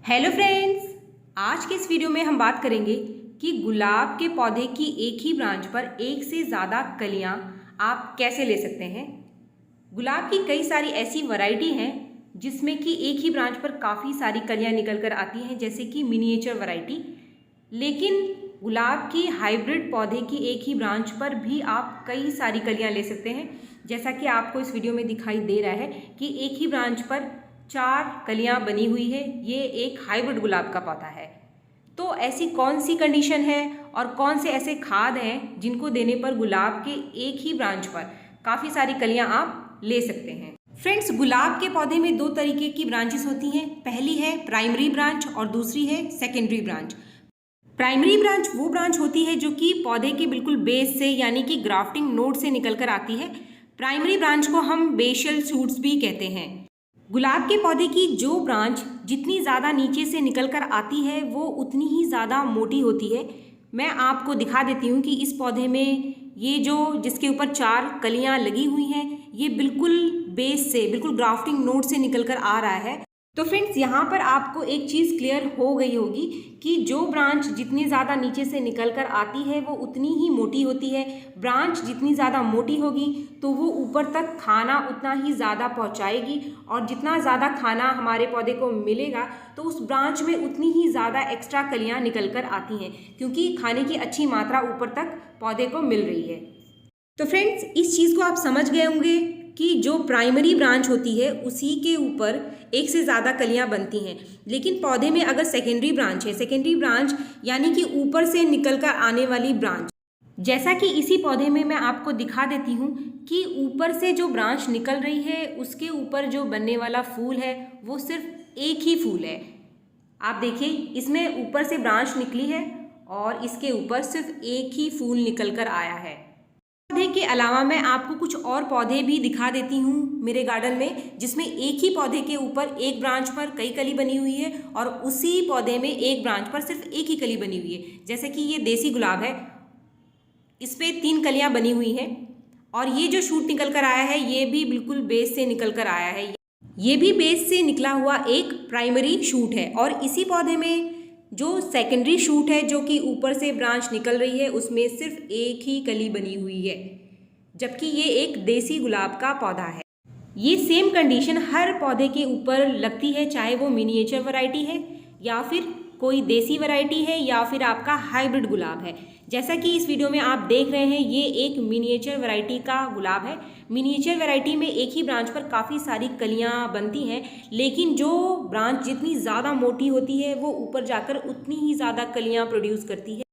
Hello friends, आज के इस वीडियो में हम बात करेंगे कि गुलाब के पौधे की एक ही ब्रांच पर एक से ज़्यादा कलियां आप कैसे ले सकते हैं। गुलाब की कई सारी ऐसी वैरायटी हैं जिसमें कि एक ही ब्रांच पर काफ़ी सारी कलियां निकल कर आती हैं, जैसे कि मिनिएचर वैरायटी। लेकिन गुलाब की हाइब्रिड पौधे की एक ही ब्रांच पर भी आप कई सारी कलियां ले सकते हैं। जैसा कि आपको इस वीडियो में दिखाई दे रहा है कि एक ही ब्रांच पर 4 कलियां बनी हुई है। ये एक हाइब्रिड गुलाब का पौधा है। तो ऐसी कौन सी कंडीशन है और कौन से ऐसे खाद हैं जिनको देने पर गुलाब के एक ही ब्रांच पर काफ़ी सारी कलियां आप ले सकते हैं। फ्रेंड्स, गुलाब के पौधे में 2 तरीके की ब्रांचेस होती हैं। पहली है प्राइमरी ब्रांच और दूसरी है सेकेंडरी ब्रांच। प्राइमरी ब्रांच वो ब्रांच होती है जो कि पौधे के बिल्कुल बेस से यानी कि ग्राफ्टिंग नोड से निकल कर आती है। प्राइमरी ब्रांच को हम बेसल शूट्स भी कहते हैं। गुलाब के पौधे की जो ब्रांच जितनी ज़्यादा नीचे से निकल कर आती है वो उतनी ही ज़्यादा मोटी होती है। मैं आपको दिखा देती हूँ कि इस पौधे में ये जो जिसके ऊपर 4 कलियाँ लगी हुई हैं, ये बिल्कुल बेस से, बिल्कुल ग्राफ्टिंग नोड से निकल कर आ रहा है। तो फ्रेंड्स, यहाँ पर आपको एक चीज़ क्लियर हो गई होगी कि जो ब्रांच जितनी ज़्यादा नीचे से निकल कर आती है वो उतनी ही मोटी होती है। ब्रांच जितनी ज़्यादा मोटी होगी तो वो ऊपर तक खाना उतना ही ज़्यादा पहुँचाएगी, और जितना ज़्यादा खाना हमारे पौधे को मिलेगा तो उस ब्रांच में उतनी ही ज़्यादा एक्स्ट्रा कलियाँ निकल कर आती हैं, क्योंकि खाने की अच्छी मात्रा ऊपर तक पौधे को मिल रही है। तो फ्रेंड्स, इस चीज़ को आप समझ गए होंगे कि जो प्राइमरी ब्रांच होती है उसी के ऊपर एक से ज़्यादा कलियां बनती हैं। लेकिन पौधे में अगर सेकेंडरी ब्रांच है, सेकेंडरी ब्रांच यानी कि ऊपर से निकल कर आने वाली ब्रांच, जैसा कि इसी पौधे में मैं आपको दिखा देती हूँ कि ऊपर से जो ब्रांच निकल रही है उसके ऊपर जो बनने वाला फूल है वो सिर्फ एक ही फूल है। आप देखिए, इसमें ऊपर से ब्रांच निकली है और इसके ऊपर सिर्फ एक ही फूल निकल कर आया है। पौधे के अलावा मैं आपको कुछ और पौधे भी दिखा देती हूँ मेरे गार्डन में, जिसमें एक ही पौधे के ऊपर एक ब्रांच पर कई कली बनी हुई है और उसी पौधे में एक ब्रांच पर सिर्फ एक ही कली बनी हुई है। जैसे कि ये देसी गुलाब है, इस पे 3 कलियां बनी हुई हैं, और ये जो शूट निकल कर आया है ये भी बिल्कुल बेस से निकल कर आया है। ये भी बेस से निकला हुआ एक प्राइमरी शूट है। और इसी पौधे में जो सेकेंडरी शूट है, जो कि ऊपर से ब्रांच निकल रही है, उसमें सिर्फ एक ही कली बनी हुई है, जबकि ये एक देसी गुलाब का पौधा है। ये सेम कंडीशन हर पौधे के ऊपर लगती है, चाहे वो मिनिएचर वैरायटी है या फिर कोई देसी वैरायटी है या फिर आपका हाइब्रिड गुलाब है। जैसा कि इस वीडियो में आप देख रहे हैं, ये एक मिनिएचर वैरायटी का गुलाब है। मिनिएचर वैरायटी में एक ही ब्रांच पर काफ़ी सारी कलियां बनती हैं, लेकिन जो ब्रांच जितनी ज़्यादा मोटी होती है वो ऊपर जाकर उतनी ही ज़्यादा कलियां प्रोड्यूस करती है।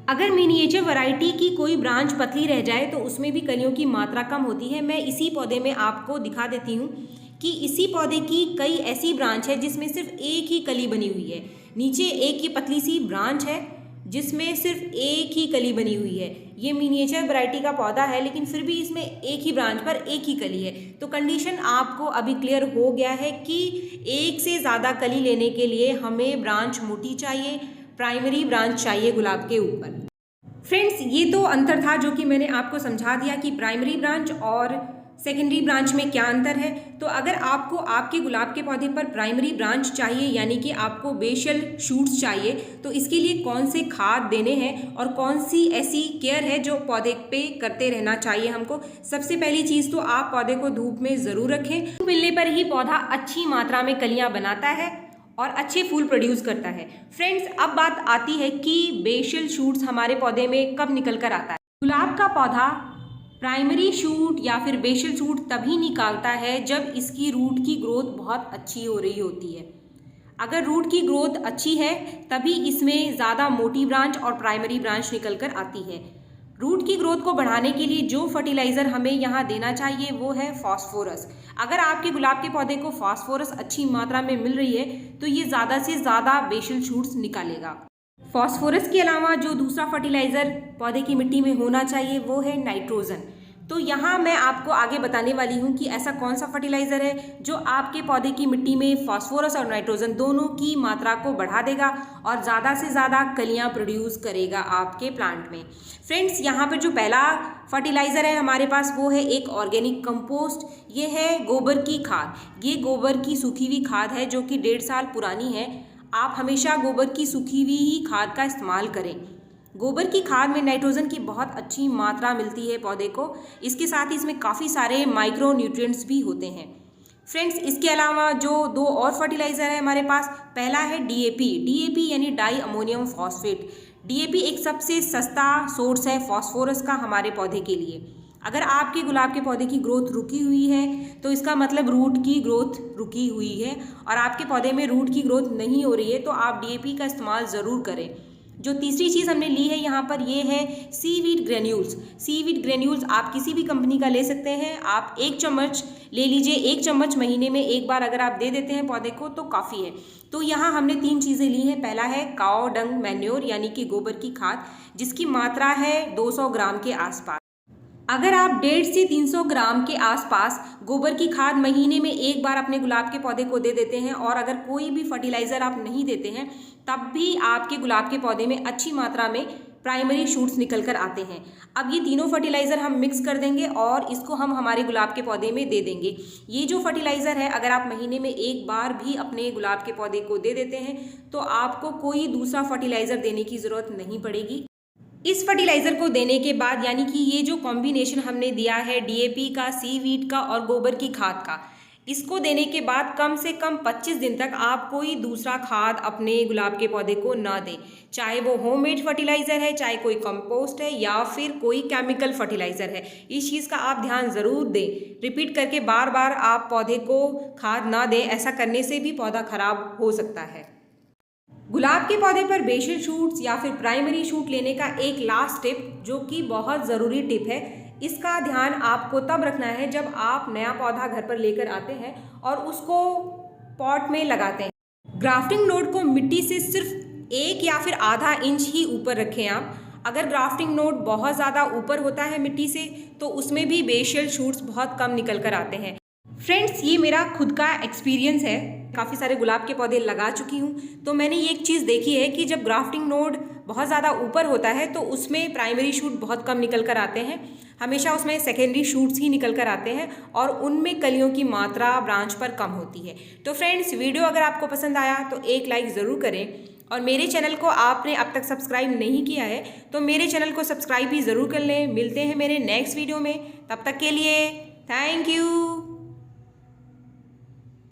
अगर मिनिएचर वैरायटी की कोई ब्रांच पतली रह जाए तो उसमें भी कलियों की मात्रा कम होती है। मैं इसी पौधे में आपको दिखा देती हूँ कि इसी पौधे की कई ऐसी ब्रांच है जिसमें सिर्फ एक ही कली बनी हुई है। नीचे एक ये पतली सी ब्रांच है जिसमें सिर्फ एक ही कली बनी हुई है। ये मिनिएचर वैरायटी का पौधा है, लेकिन फिर भी इसमें एक ही ब्रांच पर एक ही कली है। तो कंडीशन आपको अभी क्लियर हो गया है कि एक से ज़्यादा कली लेने के लिए हमें ब्रांच मोटी चाहिए, प्राइमरी ब्रांच चाहिए गुलाब के ऊपर। फ्रेंड्स, ये तो अंतर था जो कि मैंने आपको समझा दिया कि प्राइमरी ब्रांच और सेकेंडरी ब्रांच में क्या अंतर है। तो अगर आपको आपके गुलाब के पौधे पर प्राइमरी ब्रांच चाहिए, यानी कि आपको बेसल शूट्स चाहिए, तो इसके लिए कौन से खाद देने हैं और कौन सी ऐसी केयर है जो पौधे पे करते रहना चाहिए हमको। सबसे पहली चीज़ तो आप पौधे को धूप में ज़रूर रखें। धूप मिलने पर ही पौधा अच्छी मात्रा में कलियाँ बनाता है और अच्छे फूल प्रोड्यूस करता है। फ्रेंड्स, अब बात आती है कि बेसल शूट्स हमारे पौधे में कब निकल कर आता है। गुलाब का पौधा प्राइमरी शूट या फिर बेसल शूट तभी निकालता है जब इसकी रूट की ग्रोथ बहुत अच्छी हो रही होती है। अगर रूट की ग्रोथ अच्छी है तभी इसमें ज़्यादा मोटी ब्रांच और प्राइमरी ब्रांच निकल कर आती है। रूट की ग्रोथ को बढ़ाने के लिए जो फर्टिलाइज़र हमें यहाँ देना चाहिए वो है फॉस्फोरस। अगर आपके गुलाब के पौधे को फॉस्फोरस अच्छी मात्रा में मिल रही है तो ये ज़्यादा से ज़्यादा बेसल शूट्स निकालेगा। फॉस्फोरस के अलावा जो दूसरा फर्टिलाइज़र पौधे की मिट्टी में होना चाहिए वो है नाइट्रोजन। तो यहाँ मैं आपको आगे बताने वाली हूँ कि ऐसा कौन सा फर्टिलाइज़र है जो आपके पौधे की मिट्टी में फॉस्फोरस और नाइट्रोजन दोनों की मात्रा को बढ़ा देगा और ज़्यादा से ज़्यादा कलियाँ प्रोड्यूस करेगा आपके प्लांट में। फ्रेंड्स, यहाँ पर जो पहला फर्टिलाइज़र है हमारे पास वो है एक ऑर्गेनिक कंपोस्ट। ये है गोबर की खाद। ये गोबर की सूखी हुई खाद है जो कि 1.5 साल पुरानी है। आप हमेशा गोबर की सूखी हुई ही खाद का इस्तेमाल करें। गोबर की खाद में नाइट्रोजन की बहुत अच्छी मात्रा मिलती है पौधे को। इसके साथ ही इसमें काफ़ी सारे माइक्रो न्यूट्रिएंट्स भी होते हैं। फ्रेंड्स, इसके अलावा जो 2 और फर्टिलाइज़र है हमारे पास, पहला है डीएपी। डीएपी यानी डाई अमोनियम फॉस्फेट। डीएपी एक सबसे सस्ता सोर्स है फॉस्फोरस का हमारे पौधे के लिए। अगर आपके गुलाब के पौधे की ग्रोथ रुकी हुई है तो इसका मतलब रूट की ग्रोथ रुकी हुई है, और आपके पौधे में रूट की ग्रोथ नहीं हो रही है तो आप डीएपी का इस्तेमाल ज़रूर करें। जो तीसरी चीज़ हमने ली है यहाँ पर, ये है सीवीड ग्रेन्यूल्स। सीवीड ग्रेन्यूल्स आप किसी भी कंपनी का ले सकते हैं। आप 1 चम्मच ले लीजिए। 1 चम्मच महीने में एक बार अगर आप दे देते हैं पौधे को तो काफ़ी है। तो यहाँ हमने 3 चीज़ें ली हैं। पहला है काओ डंग मैन्योर यानी कि गोबर की खाद, जिसकी मात्रा है 200 ग्राम के आसपास। अगर आप 150 से 300 ग्राम के आसपास गोबर की खाद महीने में एक बार अपने गुलाब के पौधे को दे देते हैं, और अगर कोई भी फर्टिलाइज़र आप नहीं देते हैं, तब भी आपके गुलाब के पौधे में अच्छी मात्रा में प्राइमरी शूट्स निकल कर आते हैं। अब ये तीनों फर्टिलाइज़र हम मिक्स कर देंगे और इसको हम हमारे गुलाब के पौधे में दे देंगे। ये जो फर्टिलाइज़र है, अगर आप महीने में एक बार भी अपने गुलाब के पौधे को दे देते हैं तो आपको कोई दूसरा फर्टिलाइज़र देने की ज़रूरत नहीं पड़ेगी। इस फर्टिलाइज़र को देने के बाद, यानी कि ये जो कॉम्बिनेशन हमने दिया है डीएपी का, सीवीड का और गोबर की खाद का, इसको देने के बाद कम से कम 25 दिन तक आप कोई दूसरा खाद अपने गुलाब के पौधे को ना दें। चाहे वो होममेड फर्टिलाइज़र है, चाहे कोई कंपोस्ट है, या फिर कोई केमिकल फर्टिलाइज़र है। इस चीज़ का आप ध्यान ज़रूर दें। रिपीट करके बार बार आप पौधे को खाद ना दें। ऐसा करने से भी पौधा खराब हो सकता है। गुलाब के पौधे पर बेसल शूट्स या फिर प्राइमरी शूट लेने का एक लास्ट टिप, जो कि बहुत ज़रूरी टिप है, इसका ध्यान आपको तब रखना है जब आप नया पौधा घर पर लेकर आते हैं और उसको पॉट में लगाते हैं। ग्राफ्टिंग नोड को मिट्टी से सिर्फ 1 या फिर आधा इंच ही ऊपर रखें आप। अगर ग्राफ्टिंग नोड बहुत ज़्यादा ऊपर होता है मिट्टी से तो उसमें भी बेसल शूट्स बहुत कम निकल कर आते हैं। फ्रेंड्स, ये मेरा खुद का एक्सपीरियंस है। काफ़ी सारे गुलाब के पौधे लगा चुकी हूँ, तो मैंने ये एक चीज़ देखी है कि जब ग्राफ्टिंग नोड बहुत ज़्यादा ऊपर होता है तो उसमें प्राइमरी शूट बहुत कम निकल कर आते हैं। हमेशा उसमें सेकेंडरी शूट्स ही निकल कर आते हैं और उनमें कलियों की मात्रा ब्रांच पर कम होती है। तो फ्रेंड्स, वीडियो अगर आपको पसंद आया तो एक लाइक ज़रूर करें, और मेरे चैनल को आपने अब तक सब्सक्राइब नहीं किया है तो मेरे चैनल को सब्सक्राइब भी ज़रूर कर लें। मिलते हैं मेरे नेक्स्ट वीडियो में, तब तक के लिए थैंक यू।